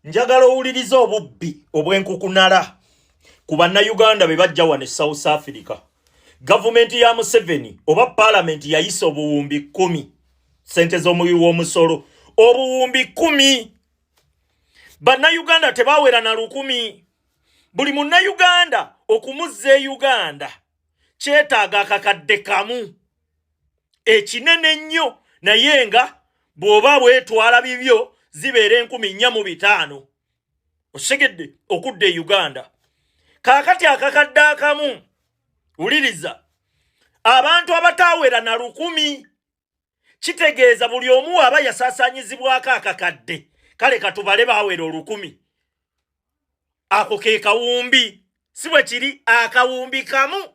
Njagala owuliriza obubbi obw'enkukunala ku bannayuganda be bajja wano e South Africa. Gavumenti ya Museveni oba Paalamenti yayisa obuwumbi 10 sente z'omuwi w'omusolo obuwumbi 10. Bannayuganda tebaawera na 10,000. Buli munnayuganda okumuzza e Uganda kyetaaga akakadde kamu ekinene nnyo, naye nga bw'oba bwetwala bibyo zibeera 4,405. Osegedde okudda e Uganda. Kaakati akakadde akamu, wuliriza, abantu abataawera na 10,000 kitegeeza buli omu aba yasaasaanyizibwako akakadde. Kale katubale baawera 10,000. Ako ke kawumbi, si bwe kiri akawumbi kamu.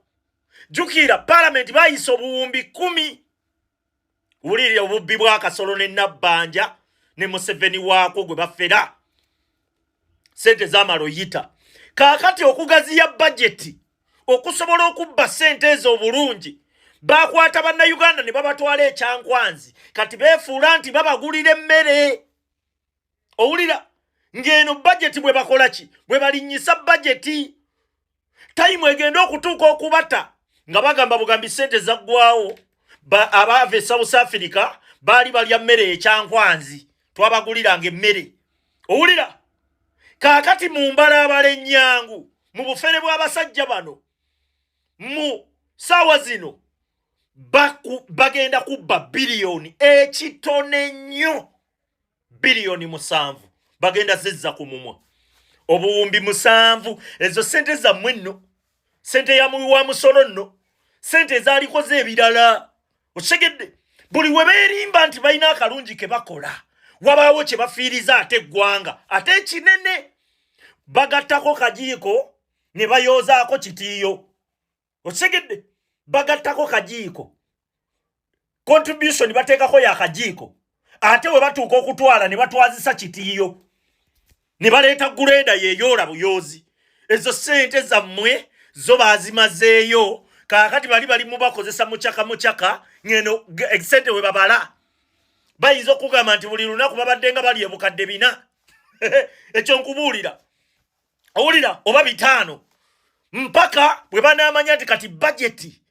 Jukira Paalamenti bayisa obuwumbi 10. Wulirira obubbi bwa Kasolo ne Nabbanja ne Museveni waako gwe bafera. Sente z'amalo yita. Kaakati okugaziya bajeti okusobola okubba sente ezo obulungi, bakwata bannayuganda ne babatwala ekyankwanzi, kati beefuula nti babagulira emmere. Owulira ng'eno bajeti bwe bakola ki? Bwe balinnyisa bajeti, tayimu egenda okutuuka okubata nga bagamba bugambi sente zaggwawo. Abaava e South Africa baali balya mmere ekyankwanzi, twabaguliranga emmere. Owulira kaakati mu mbalabala ennyangu, mu bufere bw'abasajja bano, mu ssaawa zino bagenda kubba biliyoni ekitone nnyo, biliyoni 7 bagenda zizza ku mumwa. Obuwumbi 7 ezo sente zammwe nno, sente ya muwi wa musolo nno, sente ezaalikoze ebirala. Osegedde buli we beerimba nti balina akalungi ke bakola, wabaawo kye bafiiriza ate eggwanga ate ekinene, bagattako kajiiko ne bayoozaako kitiiyo. Osegedde bagattako kajiiko, contribution bateekako ya kajiiko, ate we batuuka okutwala ne batwazisa kitiiyo, ne baleeta guleda yeeyoola buyoozi. Ezo sente zammwe zo baazimazeeyo, kaakati bali mubakozesa mucaka ngeno sente we babala. Bayinza okugamba nti buli lunaku babadde nga bali ebukadde 4. Ekyo nkubuulira. Owulira oba 5 mpaka bwe banaamanya nti kati bajeti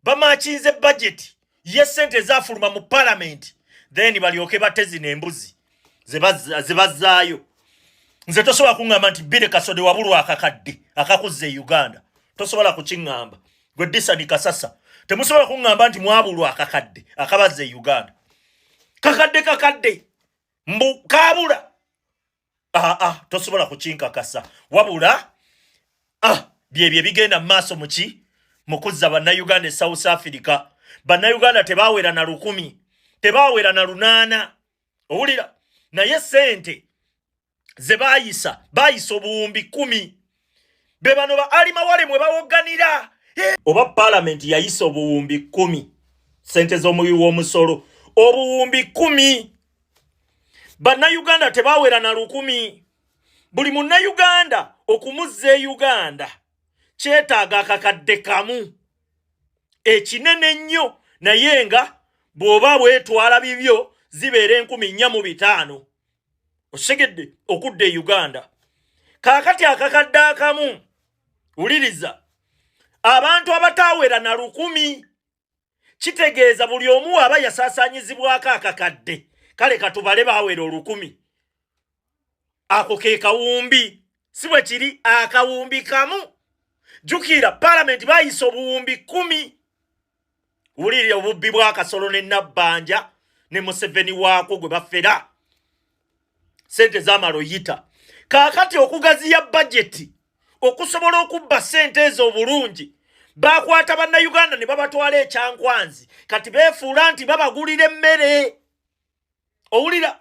bamakinze bajeti ye sente zaafuluma mu Paalamenti, then balyoke bate zino embuzi ze bazzaayo. Nze tosobola kuŋŋamba nti Bire Kasode wabulwa akakadde akakuzza e Uganda. Tosobola kukiŋŋamba. Gwe Disani Kasasa temusobola kuŋŋamba nti mwabulwa akakadde akabazza e Uganda. Kakadde mbu kaabula. Tosobola kukinkakasa. Wabula byebyo bigenda mu maaso muki mukuzza bannayuganda e South Africa. Bannayuganda tebaawera na 10,000, tebaawera na 8. Owulira naye sente ze bayisa obuwumbi 10. Be bano ba Ali Mawale mwe bawogganira. Oba Paalamenti yayisa obuwumbi 10 sente z'omuwi w'omusolo obuwumbi 10. Bannayuganda tebaawera na 10,000. Buli munnayuganda okumuzza e Uganda kyetaaga akakadde kamu ekinene nnyo, naye nga bw'oba bwetwala bibyo zibeera 4,405. Osegedde okudda e Uganda. Kaakati akakadde akamu, wuliriza, abantu abataawera na 10,000 kitegeeza buli omu aba yasaasaanyizibwako akakadde. Kale katubale baawera 10,000. Ako ke kawumbi, si bwe kiri akawumbi kamu. Jukira Paalamenti bayisa obuwumbi 10. Wulirira obubbi bwa Kasolo ne Nabbanja ne Museveni waako gwe bafera. Sente z'amalo yita. Kaakati okugaziya bajeti okusobola okubba sente ezo obulungi, bakwata bannayuganda ne babatwala ekyankwanzi, kati beefuula nti babagulira emmere. Owulira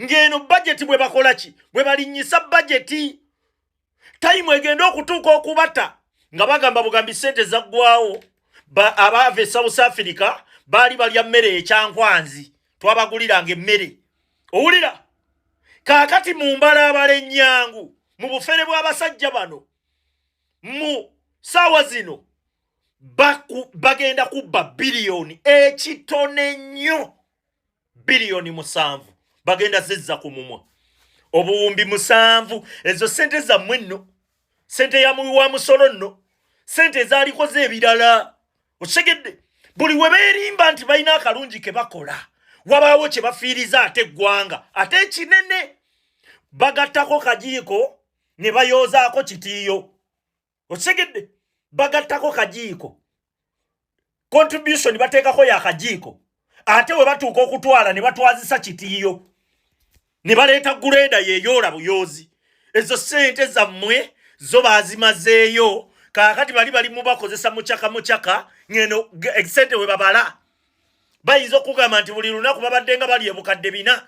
ng'eno bajeti bwe bakola ki? Bwe balinnyisa bajeti, tayimu egenda okutuuka okubata nga bagamba bugambi sente zaggwawo. Abaava e South Africa baali balya mmere ekyankwanzi, twabaguliranga emmere. Owulira kaakati mu mbalabala ennyangu, mu bufere bw'abasajja bano, mu ssaawa zino bagenda kubba biliyoni ekitone nnyo, biliyoni 7 bagenda zizza ku mumwa. obuwumbi 7 ezo sente zammwe nno, sente ya muwi wa musolo nno, sente ezaalikoze ebirala. Otegedde buli we beerimba nti balina akalungi ke bakola wabaawo kye bafiiriza ate eggwanga ate ekinene bagattako kajiiko ne bayoozaako kitiiyo. Otegedde bagattako kajiiko contribution bateekako ya kajiiko ate we batuuka okutwala ne batwazisa kitiiyo ne baleeta guleda yeeyoola buyoozi. Ezo sente zammwe zo baazimazeeyo kaakati bali mubakozesa mucaka ngeno sente we babala bayinza okugamba nti buli lunaku babadde nga bali ebukadde 4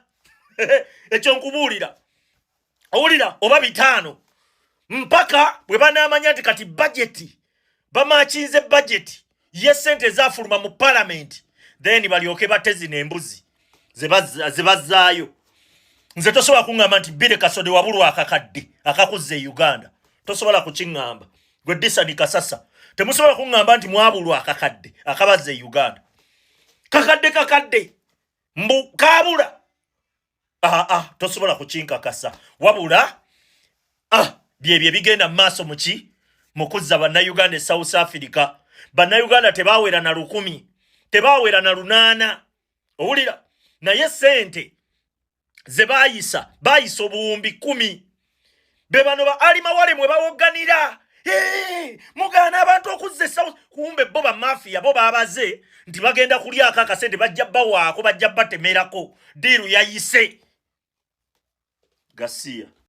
ekyo nkubuulira owulira oba 5 mpaka bwe banaamanya nti kati bajeti bamakinze bajeti ye sente zaafuluma mu parliament then balyoke batezi n'embuzi ze bazzaayo. Nze tosobola kuŋŋamba nti Bire Kasode wabulwa akakadde akakuze Uganda, tosobola kukiŋŋamba. Gwe Disani Kasasa temusobola kuŋŋamba nti mwabulwa akakadde akabazze Uganda. Kakadde mbu kaabula tosobola kukinkakasa wabula byebye bigenda mu maaso muki mukuzza bannayuganda e South Africa. Bannayuganda tebaawera na 100 tebaawera na 8 owulira naye sente ze baayisa obuwumbi 10 be bano ba Ali Mawale mwe bawogganira mugaana abantu okuzza South kumbe bo ba mafia bo baabaze nti bagenda kulyako akasente bajja bawaako bajja batemerako diiru yayise Gasiya.